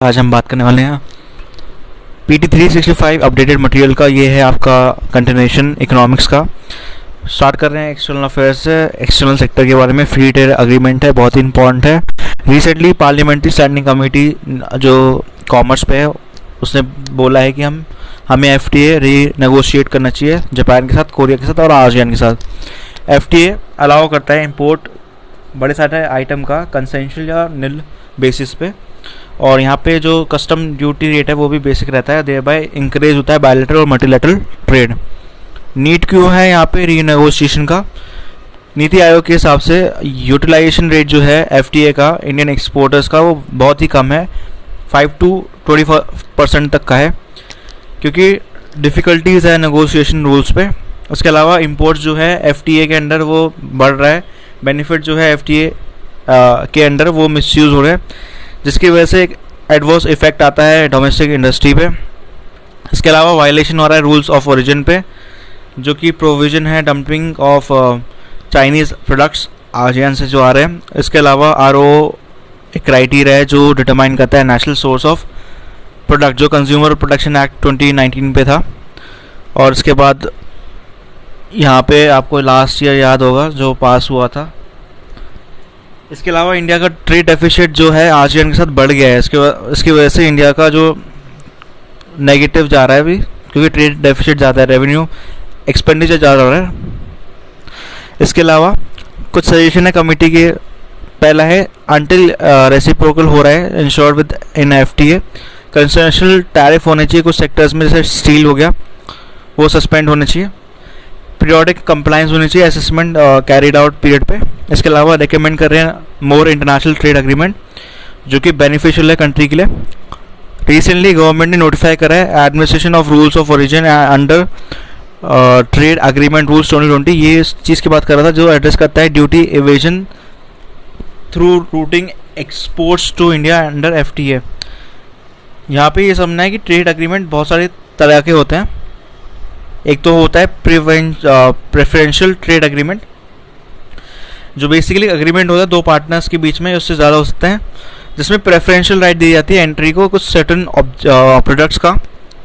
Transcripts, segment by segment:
आज हम बात करने वाले हैं PT365 अपडेटेड मटेरियल का। ये है आपका कंटिन्यूएशन इकोनॉमिक्स का। स्टार्ट कर रहे हैं एक्सटर्नल अफेयर्स से। एक्सटर्नल सेक्टर के बारे में फ्री ट्रेड एग्रीमेंट है, बहुत ही इंपॉर्टेंट है। रिसेंटली पार्लियामेंट्री स्टैंडिंग कमेटी जो कॉमर्स पे है उसने बोला है कि हमें FTA रीनेगोशिएट करना चाहिए जापान के साथ, कोरिया के साथ और आसियान के साथ। FTA अलाउ करता है इंपोर्ट बड़े सारे आइटम का कंसेंशल या निल बेसिस पे, और यहाँ पे जो कस्टम ड्यूटी रेट है वो भी बेसिक रहता है। देयर बाय इंकरेज होता है बायलैटरल और मल्टीलैटरल ट्रेड। नीड क्यों है यहाँ पे रीनेगोशिएशन का? नीति आयोग के हिसाब से यूटिलाइजेशन रेट जो है FTA का इंडियन एक्सपोर्टर्स का वो बहुत ही कम है, 5 to 25% तक का है, क्योंकि डिफ़िकल्टीज़ है नेगोशिएशन रूल्स पे। उसके अलावा इंपोर्ट्स जो है FTA के अंडर वो बढ़ रहा है, बेनिफिट जो है FTA के अंडर वो मिसयूज़ हो रहे हैं, जिसकी वजह से एक एडवर्स इफेक्ट आता है डोमेस्टिक इंडस्ट्री पे। इसके अलावा वायलेशन हो रहा है रूल्स ऑफ ओरिजिन पे, जो कि प्रोविज़न है dumping of Chinese products ASEAN से जो आ रहे हैं। इसके अलावा RO एक क्राइटेरिया है जो डिटरमाइन करता है नेशनल सोर्स ऑफ प्रोडक्ट, जो कंज्यूमर प्रोटेक्शन एक्ट 2019 पे था। और इसके बाद यहाँ पे आपको लास्ट ईयर याद होगा जो पास हुआ था। इसके अलावा इंडिया का ट्रेड डेफिसिट जो है आसियान के साथ बढ़ गया है। इसकी वजह से इंडिया का जो नेगेटिव जा रहा है अभी, क्योंकि ट्रेड डेफिसिट ज़्यादा है, रेवेन्यू एक्सपेंडिचर ज़्यादा हो रहा है। इसके अलावा कुछ सजेशन है कमेटी के। पहला है अंटिल रेसिप्रोकल हो रहा है insured with in FTA, concessional tariff होने चाहिए कुछ सेक्टर्स में, जैसे स्टील हो गया वो सस्पेंड होने चाहिए। पीरियोडिक कंप्लायंस होनी चाहिए असेसमेंट कैरिड आउट पीरियड पे। इसके अलावा रिकमेंड कर रहे हैं मोर इंटरनेशनल ट्रेड एग्रीमेंट, जो कि बेनिफिशियल है कंट्री के लिए। रिसेंटली गवर्नमेंट ने नोटिफाई करा है administration of rules of origin under trade agreement rules 2020। ये इस चीज़ की बात कर रहा था जो एड्रेस करता है duty evasion through routing exports to India under FTA। यहाँ पे ये समझना है कि ट्रेड एग्रीमेंट बहुत सारे तरह के होते हैं। एक तो होता है प्रेफरेंशियल ट्रेड एग्रीमेंट, जो बेसिकली एग्रीमेंट होता है दो पार्टनर्स के बीच में, उससे ज़्यादा हो सकते हैं, जिसमें प्रेफरेंशियल राइट दी जाती है एंट्री को कुछ सर्टन प्रोडक्ट्स का।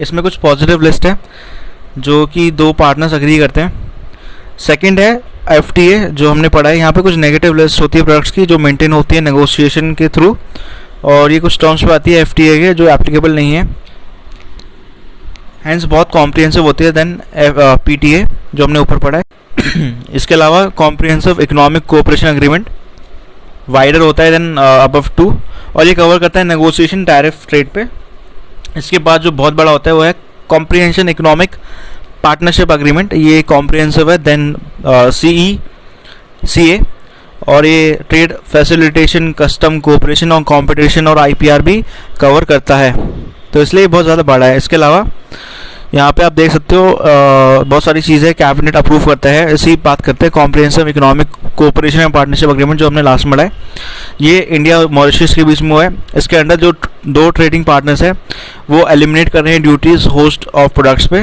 इसमें कुछ पॉजिटिव लिस्ट है जो कि दो पार्टनर्स अग्री करते हैं। सेकंड है FTA जो हमने पढ़ा है, यहाँ पे कुछ नेगेटिव लिस्ट होती है प्रोडक्ट्स की जो मेंटेन होती है नेगोशिएशन के थ्रू, और ये कुछ टर्म्स पे आती है FTA के जो एप्लीकेबल नहीं है, हैंस बहुत कॉम्प्रिहेंसिव होती है देन PTA जो हमने ऊपर पढ़ा है। इसके अलावा comprehensive economic cooperation agreement wider होता है देन अबव 2, और ये कवर करता है नेगोशिएशन टैरिफ ट्रेड पे। इसके बाद जो बहुत बड़ा होता है वो है कॉम्प्रिहेंशन इकोनॉमिक पार्टनरशिप एग्रीमेंट, ये कॉम्प्रिहेंसिव है देन CA, और ये ट्रेड फैसिलिटेशन, कस्टम कोऑपरेशन और कंपटीशन और IPR भी कवर करता है, तो इसलिए बहुत ज़्यादा बड़ा है। इसके अलावा यहाँ पे आप देख सकते हो बहुत सारी चीज़ें कैबिनेट अप्रूव करता है। इसी बात करते हैं comprehensive economic cooperation and partnership agreement जो हमने लास्ट में पढ़ा है, ये इंडिया मॉरिशस के बीच में हुआ है। इसके अंडर जो दो ट्रेडिंग पार्टनर्स हैं वो एलिमिनेट कर रहे हैं ड्यूटीज़ होस्ट ऑफ प्रोडक्ट्स पे,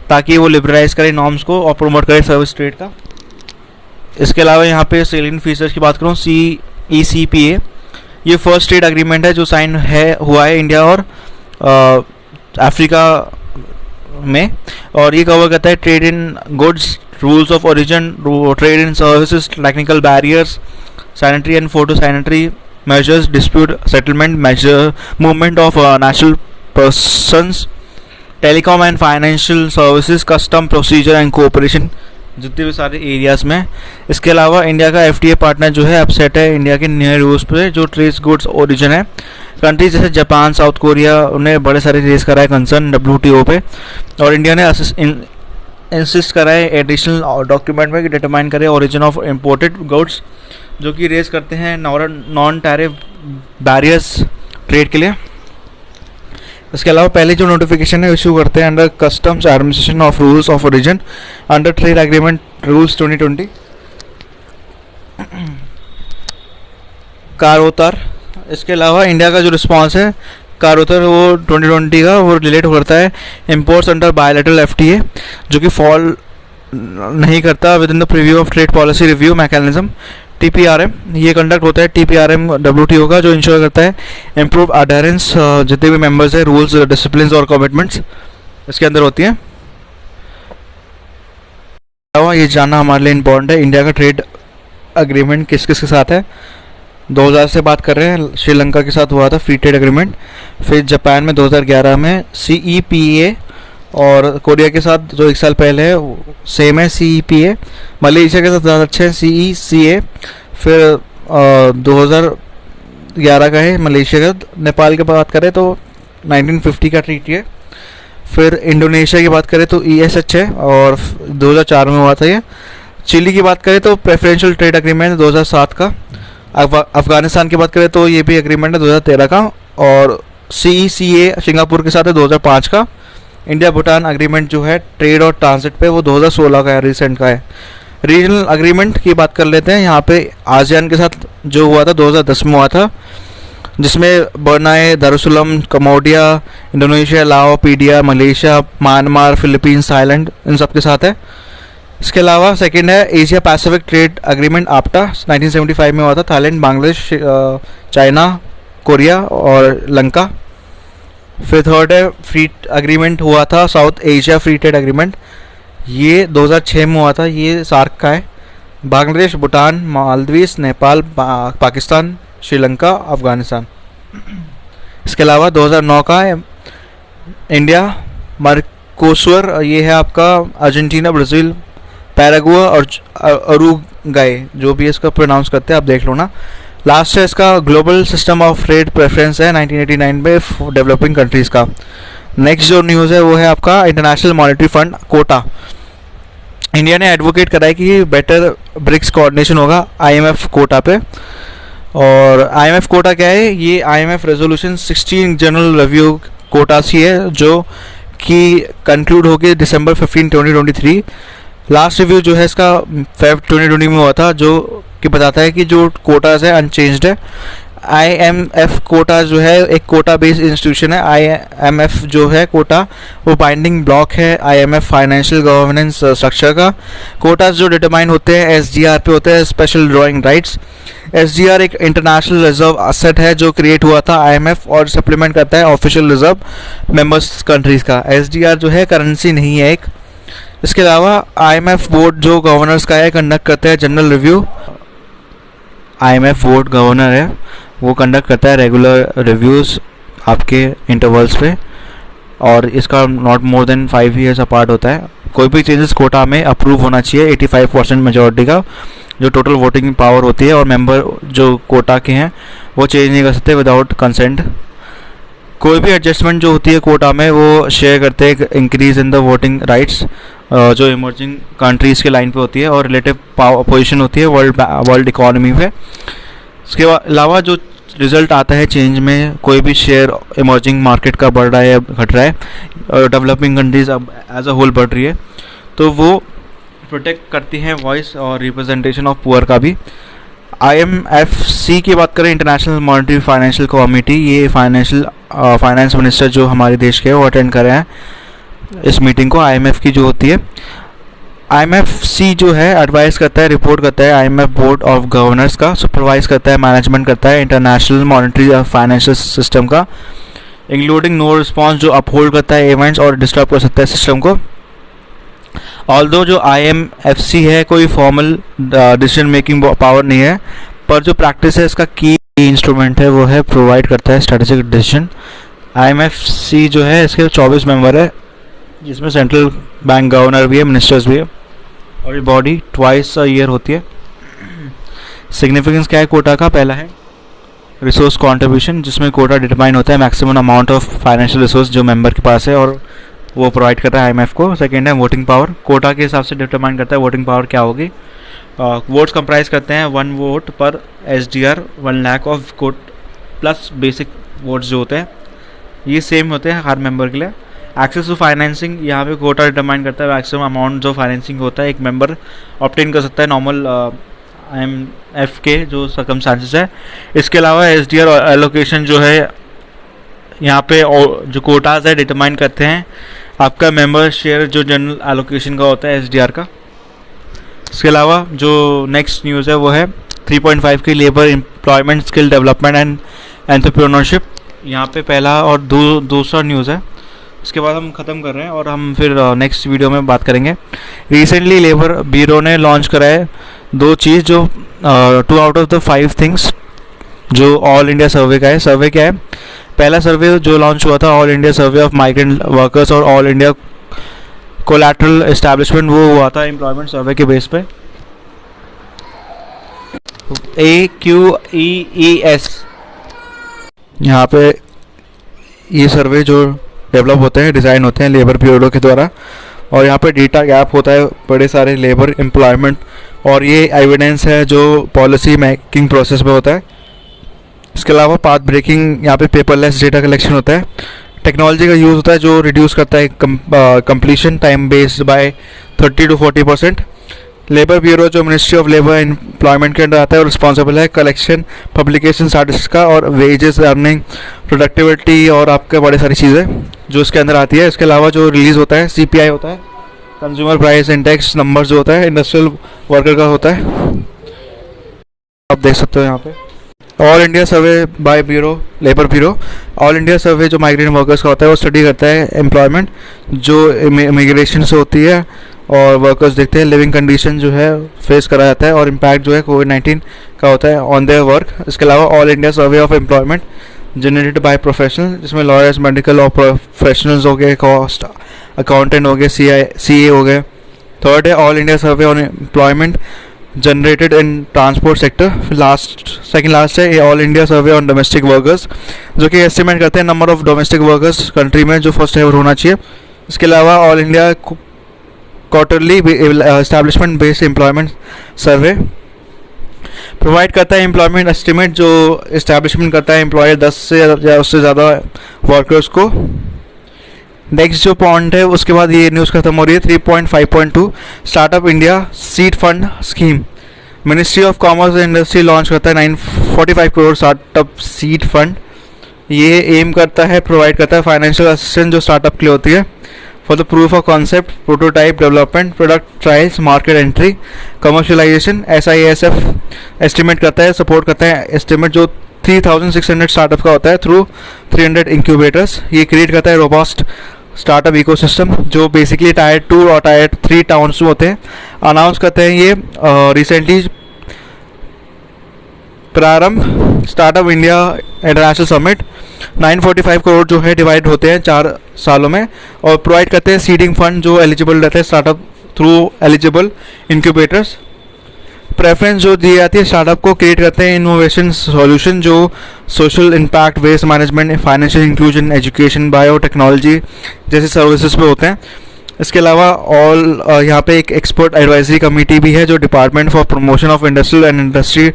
ताकि वो लिबरलाइज करें नॉर्म्स को और प्रमोट करें सर्विस ट्रेड का। इसके अलावा यहाँ पे सेलियंट फीचर्स की बात करूँ, CECPA ये फर्स्ट ट्रेड एग्रीमेंट है जो साइन हुआ है इंडिया और अफ्रीका में, और ये कवर करता है trade in goods, rules of origin, trade in services, technical barriers, sanitary and phytosanitary measures, dispute settlement measure, movement of national persons, telecom and financial services, custom procedure and cooperation, जितने भी सारे areas में। इसके अलावा India का FTA partner जो है upset है इंडिया के नियर रूल्स पे जो ट्रेस गुड्स ओरिजिन है। कंट्रीज जैसे जापान, साउथ कोरिया, उन्हें बड़े सारे रेस करा है कंसर्न WTO पे, और इंडिया ने इंसिस्ट करा है एडिशनल डॉक्यूमेंट में कि डिटरमाइन करे ओरिजिन ऑफ इम्पोर्टेड गुड्स, जो कि रेस करते हैं नॉन टैरिफ बैरियर्स ट्रेड के लिए। इसके अलावा पहले जो नोटिफिकेशन है इशू करते हैं under customs administration of rules of origin under trade agreement rules 2020। कारोतर, इसके अलावा इंडिया का जो रिस्पांस है कारोतर वो 2020 का वो रिलेट करता है इंपोर्ट्स अंडर बायलैटरल FTA, जो कि फॉल नहीं करता with in the preview of trade policy review mechanism TPRM, ये कंडक्ट होता है TPRM WTO का, जो इंश्योर करता है इम्प्रूव अडेरेंस, जितने भी मेंबर्स हैं, रूल्स, डिसिप्लिन और कमिटमेंट्स इसके अंदर होती हैं। ये जानना हमारे लिए इम्पोर्टेंट है, इंडिया का ट्रेड एग्रीमेंट किस किस के साथ है। 2000 से बात कर रहे हैं, श्रीलंका के साथ हुआ था फ्री ट्रेड एग्रीमेंट। फिर जापान में 2011 में CEPA, और कोरिया के साथ जो 1 साल पहले है सेम है CEPA। मलेशिया के साथ ज़्यादा अच्छे हैं CECA। फिर 2011 का है मलेशिया का। नेपाल की बात करें तो 1950 का ट्रीटी है। फिर इंडोनेशिया की बात करें तो ESH है और 2004 में हुआ था ये। चिली की बात करें तो प्रेफरेंशियल ट्रेड एग्रीमेंट 2007 का। अफगानिस्तान की बात करें तो ये भी एग्रीमेंट है 2013 का। और CECA सिंगापुर के साथ है 2005 का। इंडिया भूटान एग्रीमेंट जो है ट्रेड और ट्रांजिट पे, वो 2016 का है, रिसेंट का है। रीजनल एग्रीमेंट की बात कर लेते हैं। यहाँ पे आसियान के साथ जो हुआ था 2010 में हुआ था, जिसमें ब्रुनेई, दारुसलाम, कम्बोडिया, इंडोनेशिया, लाओ, पीडिया, मलेशिया, म्यांमार, फिलीपींस, थाईलैंड, इन सब के साथ है। इसके अलावा सेकंड है Asia Pacific trade agreement APTA, 1975 में हुआ था। थाईलैंड, बांग्लादेश, चाइना, कोरिया और लंका। फिर थर्ड है फ्री एग्रीमेंट हुआ था south Asia free trade agreement, ये 2006 में हुआ था, ये सार्क का है। बांग्लादेश, भूटान, मालदीव्स, नेपाल, पाकिस्तान, श्रीलंका, अफगानिस्तान। इसके अलावा 2009 का है इंडिया मर्कोसुर, ये है आपका अर्जेंटीना, ब्राज़ील, पैरागुआ और उरुग्वे, जो भी इसका प्रोनाउंस करते हैं आप देख लो ना। लास्ट है इसका global system of trade preference है 1989 में डेवलपिंग कंट्रीज़ का। नेक्स्ट जो न्यूज़ है वो है आपका international monetary fund quota. India ने एडवोकेट करा है कि बेटर ब्रिक्स कोऑर्डिनेशन होगा IMF कोटा पे। और IMF कोटा क्या है, ये IMF resolution 16 general review quota सी है, जो कि कंक्लूड हो गई December 15, 2023। लास्ट रिव्यू जो है इसका Feb 2020 में हुआ था, जो कि बताता है कि जो कोटाज है अनचेंज्ड है। IMF कोटा जो है एक कोटा बेस्ड इंस्टीट्यूशन है। IMF जो है कोटा वो बाइंडिंग ब्लॉक है IMF फाइनेंशियल गवर्नेंस स्ट्रक्चर का। कोटाज जो डिटरमाइन होते हैं SDR पे होते हैं, स्पेशल ड्राइंग राइट्स। SDR एक इंटरनेशनल रिजर्व असेट है जो क्रिएट हुआ था IMF, और सप्लीमेंट करता है ऑफिशियल रिजर्व मेंबर्स कंट्रीज का। SDR जो है करेंसी नहीं है एक। इसके अलावा IMF बोर्ड जो गवर्नर्स का है कंडक्ट करता है general review. IMF board governor है, वो कंडक्ट करता है रेगुलर रिव्यूज़ आपके इंटरवल्स पे, और इसका not more than 5 years apart होता है। कोई भी चेंजेस कोटा में अप्रूव होना चाहिए 85% मेजॉरिटी का, जो टोटल वोटिंग पावर होती है, और मेंबर जो कोटा के हैं वो चेंज नहीं कर सकते विदाउट कंसेंट। कोई भी एडजस्टमेंट जो होती है कोटा में वो शेयर करते हैं increase in the voting rights, जो इमर्जिंग कंट्रीज़ के लाइन पे होती है, और रिलेटिव पोजीशन होती है वर्ल्ड इकोनॉमी पे। इसके अलावा जो रिज़ल्ट आता है चेंज में, कोई भी शेयर इमर्जिंग मार्केट का बढ़ रहा है या घट रहा है, और डेवलपिंग कंट्रीज अब एज अ होल बढ़ रही है, तो वो प्रोटेक्ट करती हैं वॉइस और रिप्रेजेंटेशन ऑफ पुअर का भी। IMFC की बात करें, इंटरनेशनल मॉनेटरी फाइनेंशियल कमिटी, ये फाइनेंस मिनिस्टर जो हमारे देश के वो अटेंड कर रहे हैं इस मीटिंग को, IMF की जो होती है। IMFC जो है एडवाइस करता है, रिपोर्ट करता है IMF बोर्ड ऑफ गवर्नर्स का, सुपरवाइज करता है, मैनेजमेंट करता है इंटरनेशनल मॉनेटरी फाइनेंशियल सिस्टम का, इंक्लूडिंग नो रिस्पॉन्स, जो अपहोल्ड करता है इवेंट्स और डिस्टर्ब कर सकता है सिस्टम को। ऑल्दो जो IMFC है कोई फॉर्मल डिसीजन मेकिंग पावर नहीं है, पर जो प्रैक्टिस है इसका की इंस्ट्रूमेंट है वो है प्रोवाइड करता है स्ट्रेटेजिक डिसीजन। IMFC जो है इसके 24 मेंबर है, जिसमें सेंट्रल बैंक गवर्नर भी है, मिनिस्टर्स भी है, और ये बॉडी ट्वाइस अ ईयर होती है। सिग्निफिकेंस क्या है कोटा का? पहला है रिसोर्स कंट्रीब्यूशन, जिसमें कोटा डिटरमाइन होता है maximum amount of financial resource जो मेंबर के पास है, और वो प्रोवाइड करता है IMF को। सेकेंड है वोटिंग पावर, कोटा के हिसाब से डिटरमाइन करता है वोटिंग पावर क्या होगी। वोट्स कंप्राइज करते हैं 1 वोट पर SDR 1 lakh of quota plus basic votes जो होते हैं ये सेम होते हैं हर मेंबर के लिए। एक्सेस टू फाइनेंसिंग, यहाँ पे कोटा डिटरमाइन करता है मैक्सिमम अमाउंट जो फाइनेंसिंग होता है एक मेंबर ऑब्टेन कर सकता है नॉर्मल IMF के जो सर्कमस्टांसेस है। इसके अलावा SDR एलोकेशन जो है यहाँ पे जो कोटाज है डिटरमाइन करते हैं आपका मेंबर शेयर जो जनरल एलोकेशन का होता है SDR का। इसके अलावा जो नेक्स्ट न्यूज़ है वो है 3.5 की labour employment skill development and entrepreneurship, यहाँ पे पहला और दूसरा न्यूज़ है। इसके बाद हम ख़त्म कर रहे हैं और हम फिर नेक्स्ट वीडियो में बात करेंगे। रिसेंटली लेबर ब्यूरो ने लॉन्च करा है 2 चीज़, जो 2 आउट ऑफ द 5 थिंग्स जो ऑल इंडिया सर्वे का है। सर्वे क्या है? पहला सर्वे जो लॉन्च हुआ था all India survey of migrant workers और ऑल इंडिया कोलैटरल एस्टैब्लिशमेंट, वो हुआ था एम्प्लॉयमेंट सर्वे के बेस पे। AQEES, यहाँ पे ये सर्वे जो डेवलप होते हैं, डिज़ाइन होते हैं लेबर ब्यूरो के द्वारा, और यहाँ पे डेटा गैप होता है बड़े सारे लेबर एम्प्लॉयमेंट, और ये एविडेंस है जो पॉलिसी मेकिंग प्रोसेस में होता है। इसके अलावा पाथ ब्रेकिंग, यहाँ पे पेपरलेस डेटा कलेक्शन होता है। टेक्नोलॉजी का यूज़ होता है जो रिड्यूस करता है completion time based by 30 to 40%। Labour bureau जो मिनिस्ट्री ऑफ लेबर एम्प्लॉयमेंट के अंदर आता है और रिस्पॉन्सिबल है कलेक्शन, पब्लिकेशन स्टैटिस्टिक्स का, और वेजेस, अर्निंग, प्रोडक्टिविटी और आपके बड़ी सारी चीज़ें जो इसके अंदर आती है। इसके अलावा जो रिलीज़ होता है CPI होता है, कंज्यूमर प्राइस इंडेक्स नंबर जो होता है इंडस्ट्रियल वर्कर का होता है, आप देख सकते हो यहाँ पे। All India survey by bureau, labour bureau, all India survey जो माइग्रेंट वर्कर्स का होता है वो स्टडी करता है एम्प्लॉयमेंट जो इमिग्रेशन से होती है, और वर्कर्स देखते हैं लिविंग कंडीशन जो है फेस करा जाता है, और इम्पैक्ट जो है कोविड-19 का होता है ऑन देयर वर्क। इसके अलावा all India survey of employment generated by professional, जिसमें लॉयर्स, मेडिकल और प्रोफेशनल्स हो गए, कॉस्ट अकाउंटेंट हो गए, CA हो गए। थर्ड है all India survey on employment generated in transport sector. Second last है all India survey on domestic workers, जो कि एस्टिमेट करते हैं number of domestic workers country में, जो फर्स्ट एवर होना चाहिए। इसके अलावा all India quarterly establishment based employment survey provide करता है एम्प्लॉयमेंट एस्टिमेट जो एस्टैब्लिशमेंट करता है एम्प्लॉयर 10 से या उससे ज़्यादा वर्कर्स को। नेक्स्ट जो पॉइंट है उसके बाद ये न्यूज़ खत्म हो रही है। 3.5.2 startup India seed fund scheme, ministry of commerce and industry launch करता है 945 करोड़ स्टार्टअप सीड फंड। ये एम करता है, प्रोवाइड करता है फाइनेंशियल असिस्टेंस जो स्टार्टअप के लिए होती है for the proof of concept, prototype development, product trials, market entry, commercialisation. SISF estimate करता है, सपोर्ट करता है एस्टिमेट जो 3600 स्टार्टअप का होता है थ्रू 300 इंक्यूबेटर्स। ये क्रिएट करता है रोबस्ट स्टार्टअप इकोसिस्टम जो बेसिकली टायर 2 और टायर 3 टाउन्स में होते हैं। अनाउंस करते हैं ये रिसेंटली प्रारंभ startup India international summit. 945 crore जो है डिवाइड होते हैं 4 सालों में, और प्रोवाइड करते हैं सीडिंग फंड जो एलिजिबल रहते हैं startup through eligible incubators. Preference जो दी जाती है स्टार्टअप को, क्रिएट करते हैं इनोवेशन सॉल्यूशन जो social impact, waste management, financial inclusion, education, biotechnology जैसे सर्विसेज पे होते हैं। इसके अलावा यहाँ पे एक एक्सपर्ट एडवाइजरी कमेटी भी है जो department for promotion of industrial and industry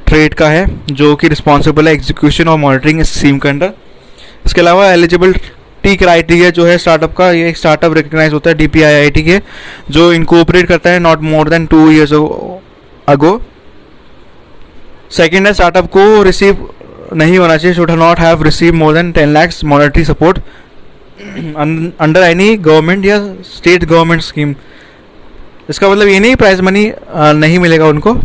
trade का है, जो कि रिस्पॉन्सिबल है एग्जीक्यूशन और मॉनिटरिंग इस स्कीम के अंडर। इसके अलावा एलिजिबिलिटी क्राइटेरिया जो है स्टार्टअप का, ये एक स्टार्टअप रिकग्नाइज होता है DPIIT के, जो इनकोऑपरेट करता है not more than 2 years ago. Second है स्टार्टअप को रिसीव नहीं होना चाहिए, should not have receive more than 10 lakhs monetary support under any government या स्टेट गवर्नमेंट स्कीम। इसका मतलब ये नहीं प्राइज मनी नहीं मिलेगा उनको,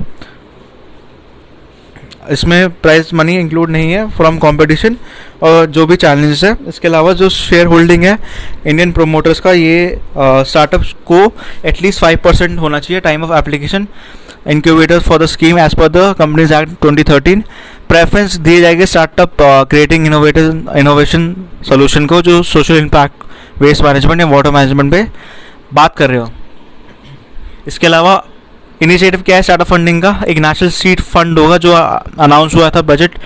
इसमें प्राइज मनी इंक्लूड नहीं है फ्रॉम कंपटीशन और जो भी चैलेंजेस है। इसके अलावा जो शेयर होल्डिंग है इंडियन प्रोमोटर्स का, ये स्टार्टअप्स को एटलीस्ट 5% होना चाहिए time of application. Incubators for the scheme as per the companies act 2013। Preference दिए जाएंगे स्टार्टअप क्रिएटिंग इनोवेशन सोल्यूशन को जो सोशल इम्पैक्ट, वेस्ट मैनेजमेंट या वाटर मैनेजमेंट पे बात कर रहे हो। इसके अलावा इनिशिएटिव क्या है स्टार्टअप फंडिंग का, एक नेशनल सीड फंड होगा जो अनाउंस हुआ था बजट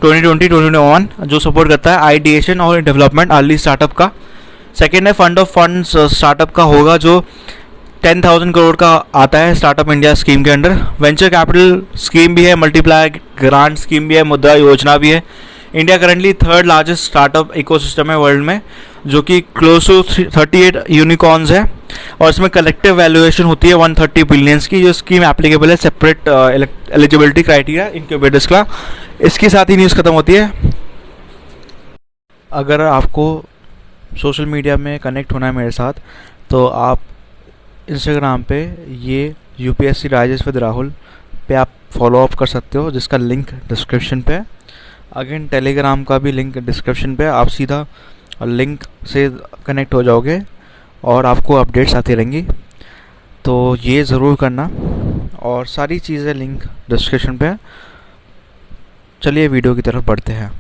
2020-2021 जो सपोर्ट करता है आइडिएशन और डेवलपमेंट अर्ली स्टार्टअप का। सेकेंड है फंड ऑफ फंड्स स्टार्टअप का होगा जो 10,000 करोड़ का आता है स्टार्टअप इंडिया स्कीम के अंडर। वेंचर कैपिटल स्कीम भी है, मल्टीप्लाई ग्रांट स्कीम भी है, मुद्रा योजना भी है। India currently 3rd largest startup ecosystem है वर्ल्ड में, जो कि क्लोज टू 38 यूनिकॉर्न्स है, और इसमें कलेक्टिव वैल्यूएशन होती है 130 बिलियंस की। जो स्कीम एप्लीकेबल है सेपरेट एलिजिबिलिटी क्राइटेरिया इंक्यूबेटर्स का। इसके साथ ही न्यूज़ खत्म होती है। अगर आपको सोशल मीडिया में कनेक्ट होना है मेरे साथ, तो आप इंस्टाग्राम पे ये UPSC राजेश विद राहुल पे आप फॉलो अप कर सकते हो, जिसका लिंक डिस्क्रिप्शन पे है। अगेन टेलीग्राम का भी लिंक डिस्क्रिप्शन पे है, आप सीधा लिंक से कनेक्ट हो जाओगे और आपको अपडेट्स आती रहेंगी, तो ये ज़रूर करना। और सारी चीज़ें लिंक डिस्क्रिप्शन पे है। चलिए वीडियो की तरफ बढ़ते हैं।